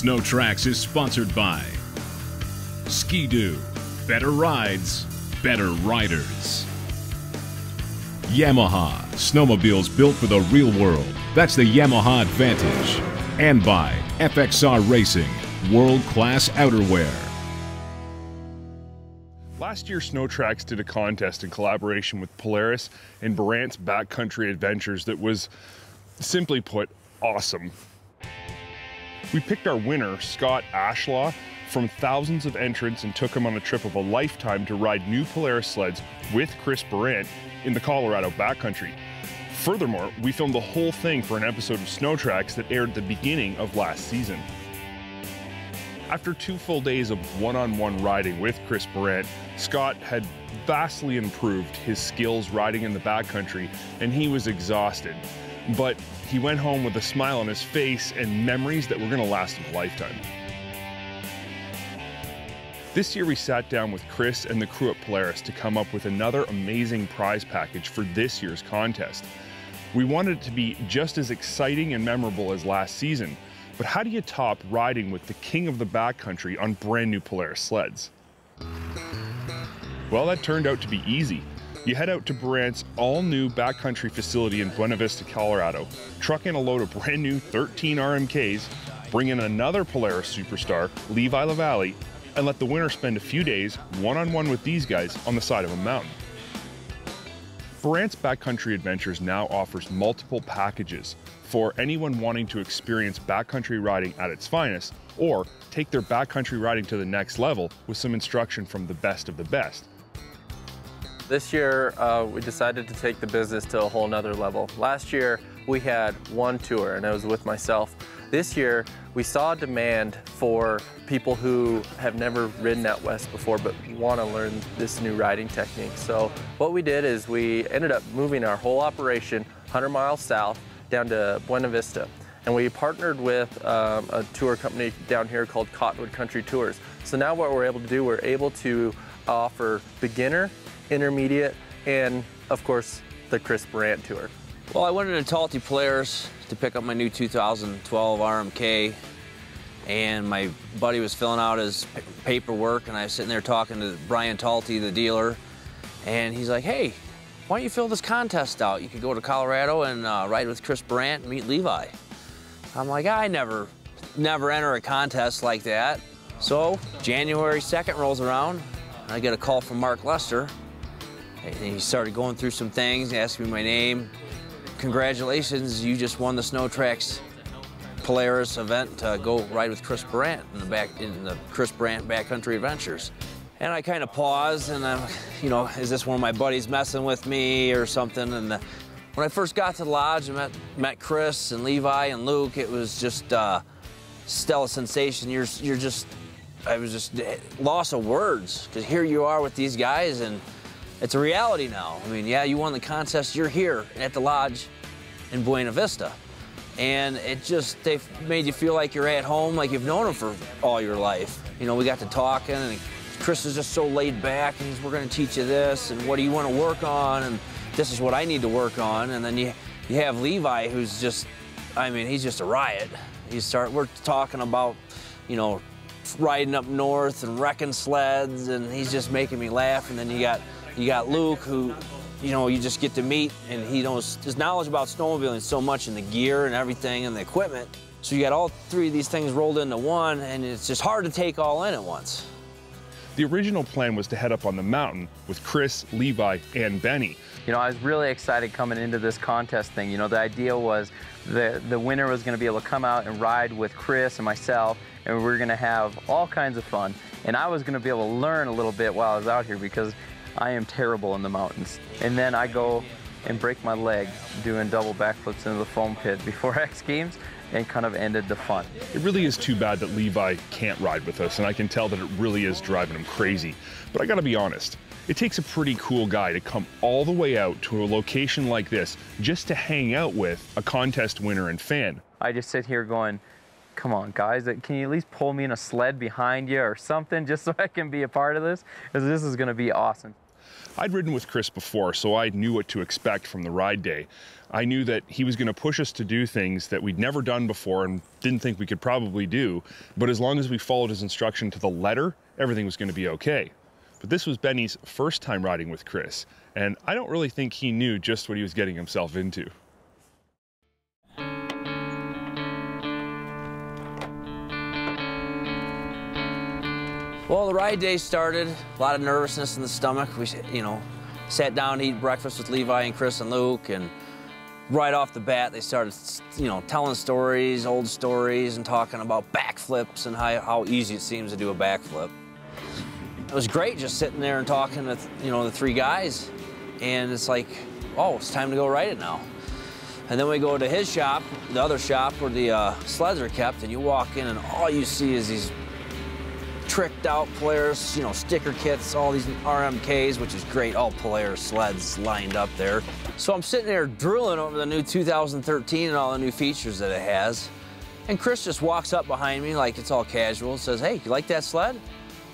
SnowTrax is sponsored by Ski-Doo. Better rides, better riders. Yamaha. Snowmobiles built for the real world. That's the Yamaha Advantage. And by FXR Racing. World-class outerwear. Last year, SnowTrax did a contest in collaboration with Polaris and Burandt's Backcountry Adventures that was, simply put, awesome. We picked our winner, Scott Ashlaw, from thousands of entrants and took him on a trip of a lifetime to ride new Polaris sleds with Chris Burandt in the Colorado backcountry. Furthermore, we filmed the whole thing for an episode of SnowTrax that aired at the beginning of last season. After 2 full days of one-on-one riding with Chris Burandt, Scott had vastly improved his skills riding in the backcountry, and he was exhausted. But he went home with a smile on his face and memories that were going to last him a lifetime. This year we sat down with Chris and the crew at Polaris to come up with another amazing prize package for this year's contest. We wanted it to be just as exciting and memorable as last season, but how do you top riding with the king of the backcountry on brand new Polaris sleds? Well, that turned out to be easy. You head out to Burandt's all-new backcountry facility in Buena Vista, Colorado, truck in a load of brand new 13 RMKs, bring in another Polaris superstar, Levi LaValle, and let the winner spend a few days one-on-one with these guys on the side of a mountain. Burandt's Backcountry Adventures now offers multiple packages for anyone wanting to experience backcountry riding at its finest, or take their backcountry riding to the next level with some instruction from the best of the best. This year, we decided to take the business to a whole nother level. Last year, we had one tour, and it was with myself. This year, we saw a demand for people who have never ridden out west before but want to learn this new riding technique. So what we did is we ended up moving our whole operation 100 miles south down to Buena Vista. And we partnered with a tour company down here called Cottonwood Country Tours. So now what we're able to do, we're able to offer beginner, intermediate, and of course, the Chris Burandt tour. Well, I went into Talty Polaris to pick up my new 2012 RMK, and my buddy was filling out his paperwork, and I was sitting there talking to Brian Talty, the dealer, and he's like, hey, why don't you fill this contest out? You could go to Colorado and ride with Chris Burandt and meet Levi. I'm like, I never enter a contest like that. So January 2nd rolls around, and I get a call from Mark Lester, and he started going through some things, asking me my name. Congratulations, you just won the SnowTrax Polaris event to go ride with Chris Burandt in the Chris Burandt Backcountry Adventures. And I kind of paused, and I'm, you know, is this one of my buddies messing with me or something? And when I first got to the lodge and met Chris and Levi and Luke, it was just stellar sensation. I was just lost of words, because here you are with these guys, and it's a reality now. I mean, yeah, you won the contest, you're here at the lodge in Buena Vista. And they made you feel like you're at home, like you've known them for all your life. You know, we got to talking, and Chris is just so laid back, and we're gonna teach you this, and what do you want to work on, and this is what I need to work on. And then you have Levi, who's just, I mean, he's just a riot. We're talking about, you know, riding up north and wrecking sleds, and he's just making me laugh. And then you got Luke, who, you know, you just get to meet, and he knows his knowledge about snowmobiling so much, in the gear and everything and the equipment. So you got all 3 of these things rolled into one, and it's just hard to take all in at once. The original plan was to head up on the mountain with Chris, Levi, and Benny. You know, I was really excited coming into this contest thing. You know, the idea was the winner was going to be able to come out and ride with Chris and myself, and we were going to have all kinds of fun. And I was going to be able to learn a little bit while I was out here, because I am terrible in the mountains. And then I go and break my leg doing double backflips into the foam pit before X Games, and kind of ended the fun. It really is too bad that Levi can't ride with us, and I can tell that it really is driving him crazy. But I gotta be honest, it takes a pretty cool guy to come all the way out to a location like this just to hang out with a contest winner and fan. I just sit here going, come on guys, can you at least pull me in a sled behind you or something, just so I can be a part of this? Because this is gonna be awesome. I'd ridden with Chris before, so I knew what to expect from the ride day. I knew that he was going to push us to do things that we'd never done before and didn't think we could probably do. But as long as we followed his instruction to the letter, everything was going to be okay. But this was Benny's first time riding with Chris, and I don't really think he knew just what he was getting himself into. Well, the ride day started, a lot of nervousness in the stomach. We, sat down to eat breakfast with Levi and Chris and Luke, and right off the bat, they started, telling stories, old stories, and talking about backflips and how easy it seems to do a backflip. It was great just sitting there and talking to, the three guys, and it's like, oh, it's time to go ride it now. And then we go to his shop, the other shop where the sleds are kept, and you walk in and all you see is these tricked out Polaris, sticker kits, all these RMKs, which is great, all Polaris sleds lined up there. So I'm sitting there drooling over the new 2013 and all the new features that it has. And Chris just walks up behind me like it's all casual and says, hey, you like that sled?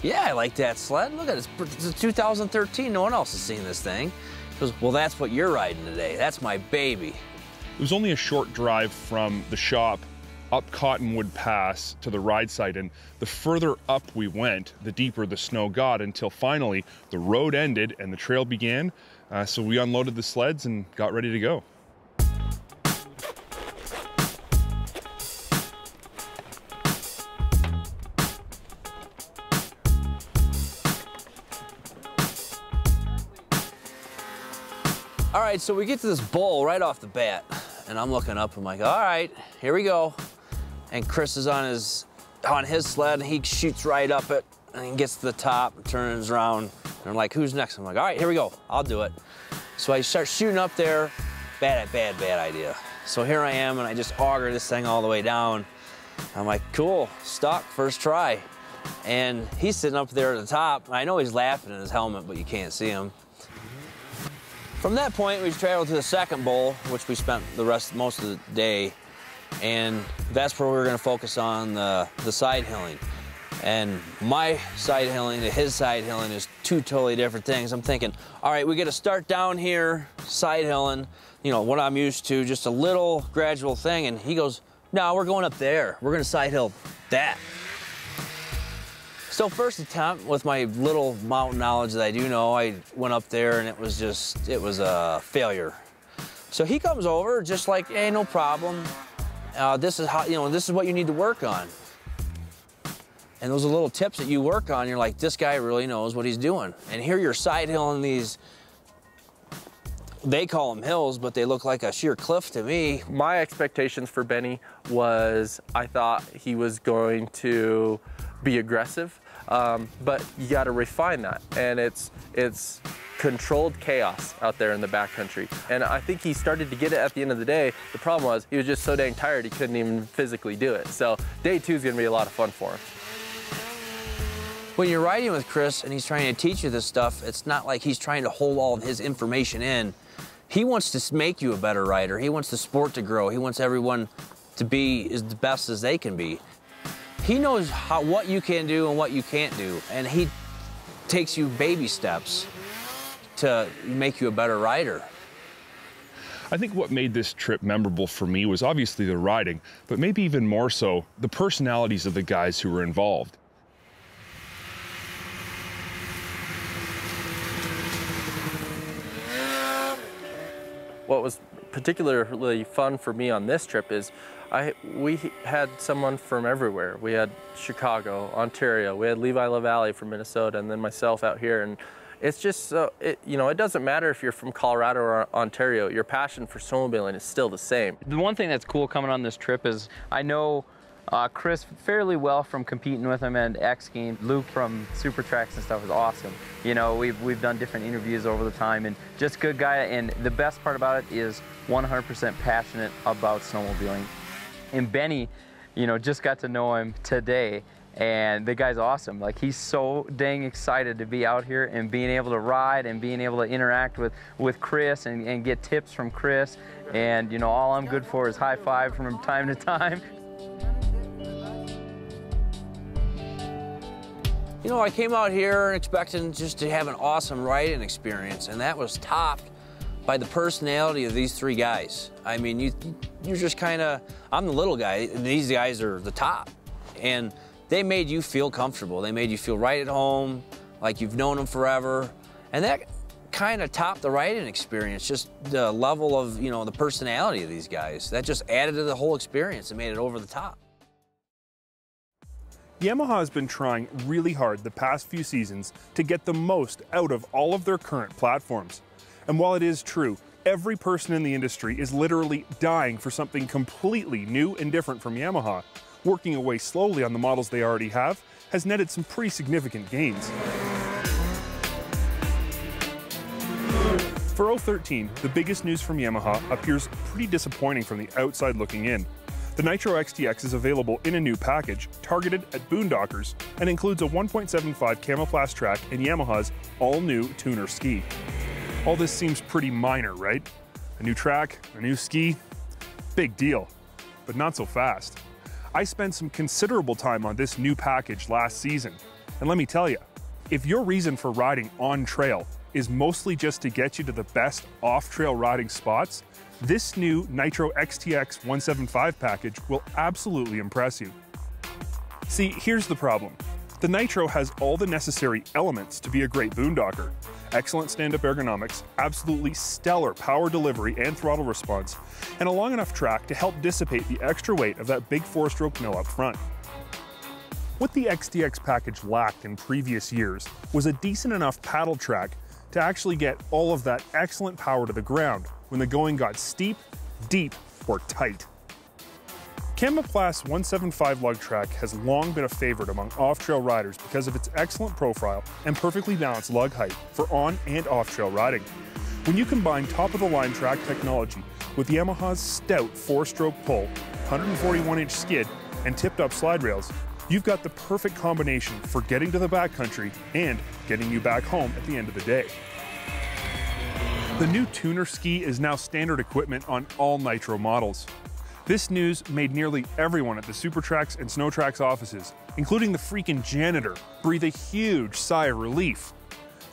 Yeah, I like that sled. Look at it, it's a 2013, no one else has seen this thing. He goes, well, that's what you're riding today. That's my baby. It was only a short drive from the shop up Cottonwood Pass to the ride site, and the further up we went, the deeper the snow got, until finally the road ended and the trail began. So we unloaded the sleds and got ready to go. All right, so we get to this bowl right off the bat, and I'm looking up, I'm like, all right, here we go. And Chris is on his sled, and he shoots right up it, and he gets to the top and turns around. And I'm like, who's next? I'm like, all right, here we go, I'll do it. So I start shooting up there, bad idea. So here I am, and I just auger this thing all the way down. I'm like, cool, stuck, first try. And he's sitting up there at the top. I know he's laughing in his helmet, but you can't see him. From that point, we traveled to the second bowl, which we spent most of the day, and that's where we were going to focus on the side hilling. And my side hilling to his side hilling is two totally different things. I'm thinking, all right, we got to start down here, side hilling, what I'm used to, just a little gradual thing. And he goes, no, we're going up there. We're going to side hill that. So first attempt, with my little mountain knowledge that I do know, I went up there and it was a failure. So he comes over just like, hey, no problem. This is what you need to work on. And those are little tips that you work on. You're like, this guy really knows what he's doing. And here you're side hilling these, they call them hills, but they look like a sheer cliff to me. My expectations for Benny was, I thought he was going to be aggressive, but you got to refine that. And it's controlled chaos out there in the backcountry. And I think he started to get it at the end of the day. The problem was he was just so dang tired he couldn't even physically do it. So day 2 is going to be a lot of fun for him. When you're riding with Chris and he's trying to teach you this stuff, it's not like he's trying to hold all of his information in. He wants to make you a better rider. He wants the sport to grow. He wants everyone to be as the best as they can be. He knows what you can do and what you can't do, and he takes you baby steps to make you a better rider. I think what made this trip memorable for me was obviously the riding, but maybe even more so, the personalities of the guys who were involved. What was particularly fun for me on this trip is we had someone from everywhere. We had Chicago, Ontario, we had Levi LaValle from Minnesota, and then myself out here. And it's just, it doesn't matter if you're from Colorado or Ontario, your passion for snowmobiling is still the same. The one thing that's cool coming on this trip is I know Chris fairly well from competing with him and X-Games. Luke from SnowTrax and stuff is awesome. We've done different interviews over the time, and just good guy. And the best part about it is 100% passionate about snowmobiling. And Benny, just got to know him today, and the guy's awesome. Like, he's so dang excited to be out here and being able to ride and being able to interact with Chris and get tips from Chris. And all I'm good for is high five from time to time. I came out here expecting just to have an awesome riding experience, and that was topped by the personality of these three guys. I mean, you're just kind of, I'm the little guy, and these guys are the top. And they made you feel comfortable. They made you feel right at home, like you've known them forever. And that kind of topped the riding experience, just the level of, you know, the personality of these guys. That just added to the whole experience and made it over the top. Yamaha has been trying really hard the past few seasons to get the most out of all of their current platforms. And while it is true, every person in the industry is literally dying for something completely new and different from Yamaha, working away slowly on the models they already have has netted some pretty significant gains. For 013, the biggest news from Yamaha appears pretty disappointing from the outside looking in. The Nytro XTX is available in a new package targeted at boondockers and includes a 1.75 camouflage track and Yamaha's all-new tuner ski. All this seems pretty minor, right? A new track, a new ski, big deal, but not so fast. I spent some considerable time on this new package last season, and let me tell you, if your reason for riding on trail is mostly just to get you to the best off-trail riding spots, this new Nytro XTX 175 package will absolutely impress you. See, here's the problem. The Nytro has all the necessary elements to be a great boondocker. Excellent stand-up ergonomics, absolutely stellar power delivery and throttle response, and a long enough track to help dissipate the extra weight of that big 4-stroke mill up front. What the XTX package lacked in previous years was a decent enough paddle track to actually get all of that excellent power to the ground when the going got steep, deep, or tight. Camouflage 175 lug track has long been a favorite among off-trail riders because of its excellent profile and perfectly balanced lug height for on and off-trail riding. When you combine top-of-the-line track technology with Yamaha's stout 4-stroke pull, 141-inch skid, and tipped-up slide rails, you've got the perfect combination for getting to the backcountry and getting you back home at the end of the day. The new tuner ski is now standard equipment on all Nytro models. This news made nearly everyone at the SuperTrax and SnowTrax offices, including the freaking janitor, breathe a huge sigh of relief.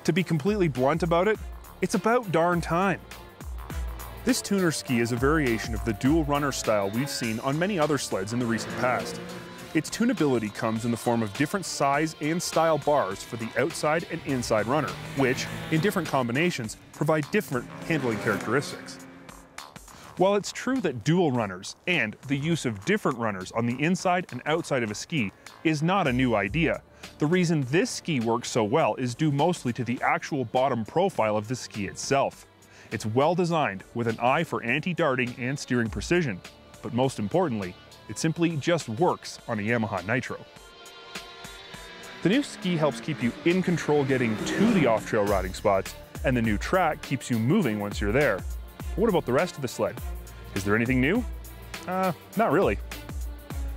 To be completely blunt about it, it's about darn time. This tuner ski is a variation of the dual runner style we've seen on many other sleds in the recent past. Its tunability comes in the form of different size and style bars for the outside and inside runner, which, in different combinations, provide different handling characteristics. While it's true that dual runners and the use of different runners on the inside and outside of a ski is not a new idea, the reason this ski works so well is due mostly to the actual bottom profile of the ski itself. It's well designed with an eye for anti-darting and steering precision, but most importantly, it simply just works on a Yamaha Nytro. The new ski helps keep you in control getting to the off-trail riding spots, and the new track keeps you moving once you're there. But what about the rest of the sled? Is there anything new? Not really.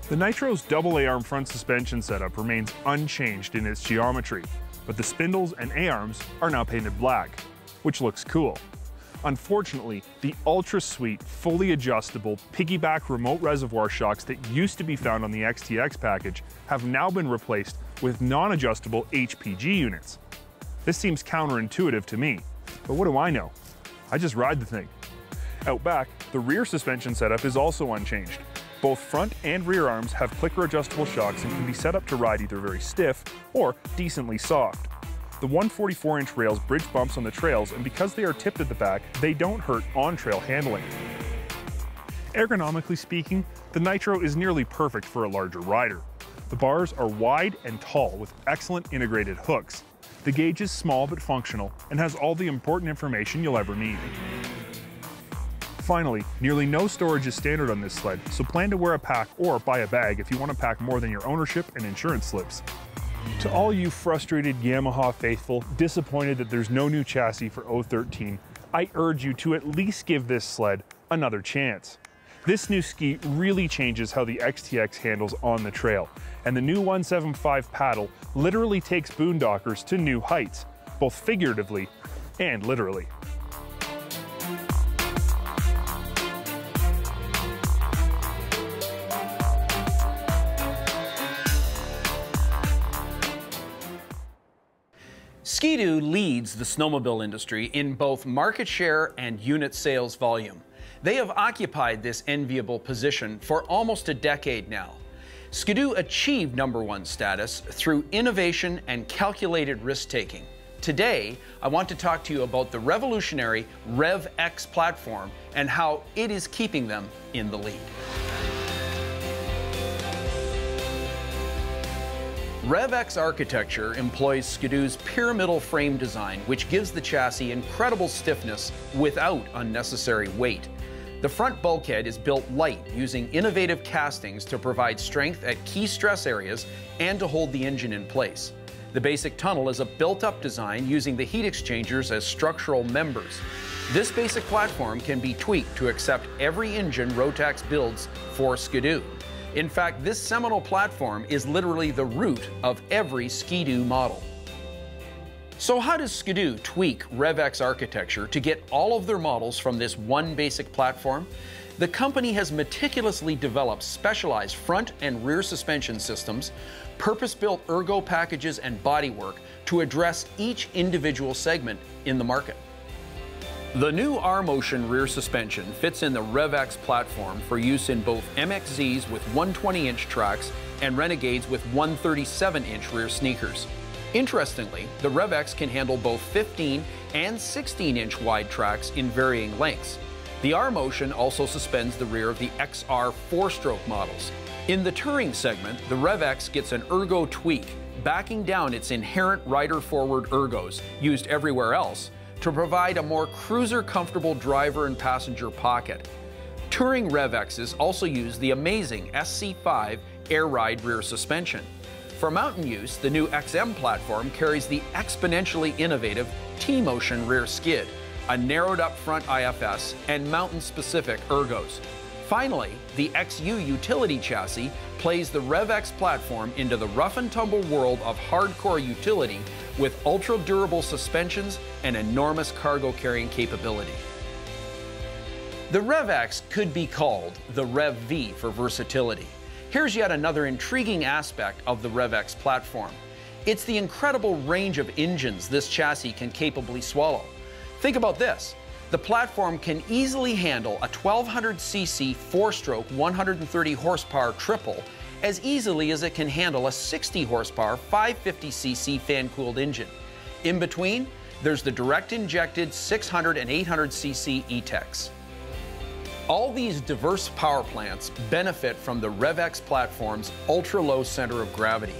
The Nytro's double A-arm front suspension setup remains unchanged in its geometry, but the spindles and A-arms are now painted black, which looks cool. Unfortunately, the ultra-sweet, fully adjustable, piggyback remote reservoir shocks that used to be found on the XTX package have now been replaced with non-adjustable HPG units. This seems counterintuitive to me, but what do I know? I just ride the thing. Out back, the rear suspension setup is also unchanged. Both front and rear arms have clicker adjustable shocks and can be set up to ride either very stiff or decently soft. The 144-inch rails bridge bumps on the trails, and because they are tipped at the back, they don't hurt on-trail handling. Ergonomically speaking, the Nytro is nearly perfect for a larger rider. The bars are wide and tall with excellent integrated hooks. The gauge is small but functional and has all the important information you'll ever need. Finally, nearly no storage is standard on this sled, so plan to wear a pack or buy a bag if you want to pack more than your ownership and insurance slips. To all you frustrated Yamaha faithful, disappointed that there's no new chassis for 013, I urge you to at least give this sled another chance. This new ski really changes how the XTX handles on the trail, and the new 175 paddle literally takes boondockers to new heights, both figuratively and literally. Ski-Doo leads the snowmobile industry in both market share and unit sales volume. They have occupied this enviable position for almost a decade now. Ski-Doo achieved #1 status through innovation and calculated risk-taking. Today, I want to talk to you about the revolutionary rev-x platform and how it is keeping them in the lead. rev-x architecture employs Ski-Doo's pyramidal frame design, which gives the chassis incredible stiffness without unnecessary weight. The front bulkhead is built light, using innovative castings to provide strength at key stress areas and to hold the engine in place. The basic tunnel is a built-up design using the heat exchangers as structural members. This basic platform can be tweaked to accept every engine Rotax builds for Ski-Doo. In fact, this seminal platform is literally the root of every Ski-Doo model. So how does Ski-Doo tweak rev-x architecture to get all of their models from this one basic platform? The company has meticulously developed specialized front and rear suspension systems, purpose-built ergo packages and bodywork to address each individual segment in the market. The new R-Motion rear suspension fits in the rev-x platform for use in both MXZs with 120-inch tracks and Renegades with 137-inch rear sneakers. Interestingly, the rev-x can handle both 15 and 16-inch wide tracks in varying lengths. The R-Motion also suspends the rear of the XR 4-stroke models. In the touring segment, the rev-x gets an ergo tweak, backing down its inherent rider-forward ergos, used everywhere else, to provide a more cruiser-comfortable driver and passenger pocket. Touring rev-x's also use the amazing SC5 Air Ride rear suspension. For mountain use, the new XM platform carries the exponentially innovative T-Motion rear skid, a narrowed-up front IFS, and mountain-specific ergos. Finally, the XU utility chassis plays the rev-x platform into the rough-and-tumble world of hardcore utility with ultra-durable suspensions and enormous cargo-carrying capability. The rev-x could be called the Rev-V for versatility. Here's yet another intriguing aspect of the rev-x platform. It's the incredible range of engines this chassis can capably swallow. Think about this. The platform can easily handle a 1200cc 4-stroke 130 horsepower triple as easily as it can handle a 60 horsepower 550cc fan-cooled engine. In between, there's the direct injected 600 and 800cc E-Techs. All these diverse power plants benefit from the rev-x platform's ultra-low center of gravity.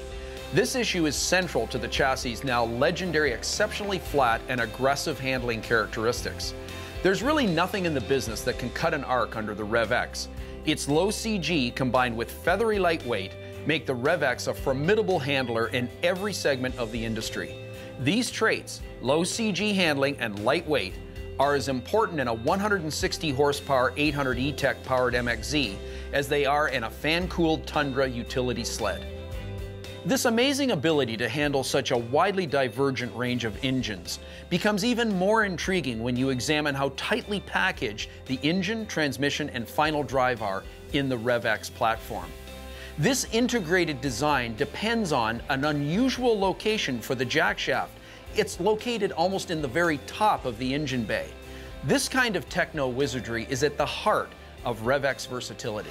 This issue is central to the chassis' now legendary exceptionally flat and aggressive handling characteristics. There's really nothing in the business that can cut an arc under the rev-x. Its low CG combined with feathery lightweight make the rev-x a formidable handler in every segment of the industry. These traits, low CG handling and lightweight, are as important in a 160 horsepower 800 E-Tech powered MXZ as they are in a fan-cooled Tundra utility sled. This amazing ability to handle such a widely divergent range of engines becomes even more intriguing when you examine how tightly packaged the engine, transmission, and final drive are in the rev-x platform. This integrated design depends on an unusual location for the jackshaft. It's located almost in the very top of the engine bay. This kind of techno-wizardry is at the heart of rev-x versatility.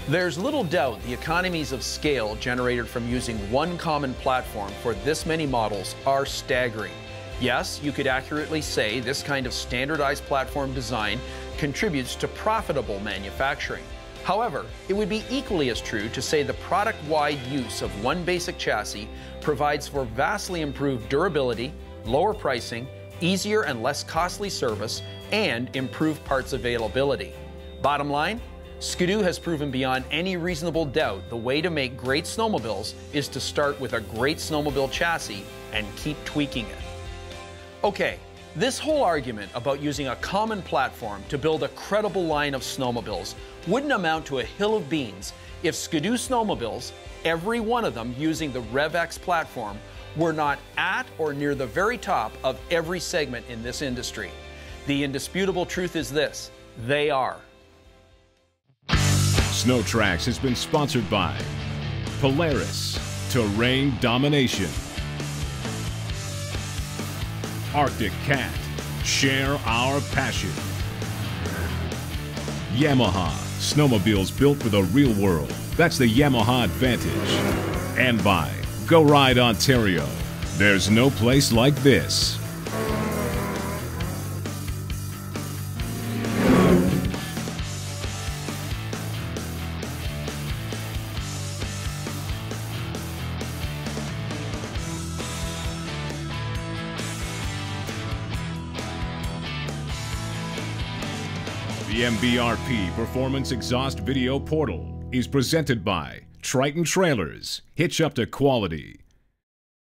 There's little doubt the economies of scale generated from using one common platform for this many models are staggering. Yes, you could accurately say this kind of standardized platform design contributes to profitable manufacturing. However, it would be equally as true to say the product-wide use of one basic chassis provides for vastly improved durability, lower pricing, easier and less costly service, and improved parts availability. Bottom line, Ski-Doo has proven beyond any reasonable doubt the way to make great snowmobiles is to start with a great snowmobile chassis and keep tweaking it. Okay, this whole argument about using a common platform to build a credible line of snowmobiles wouldn't amount to a hill of beans if Ski-Doo snowmobiles, every one of them using the rev-x platform, were not at or near the very top of every segment in this industry. The indisputable truth is this: they are. SnowTrax has been sponsored by Polaris, Terrain Domination, Arctic Cat. Share our passion. Yamaha. Snowmobiles built for the real world. That's the Yamaha Advantage. And by Go Ride Ontario. There's no place like this. The MBRP Performance Exhaust Video Portal is presented by Triton Trailers. Hitch up to quality.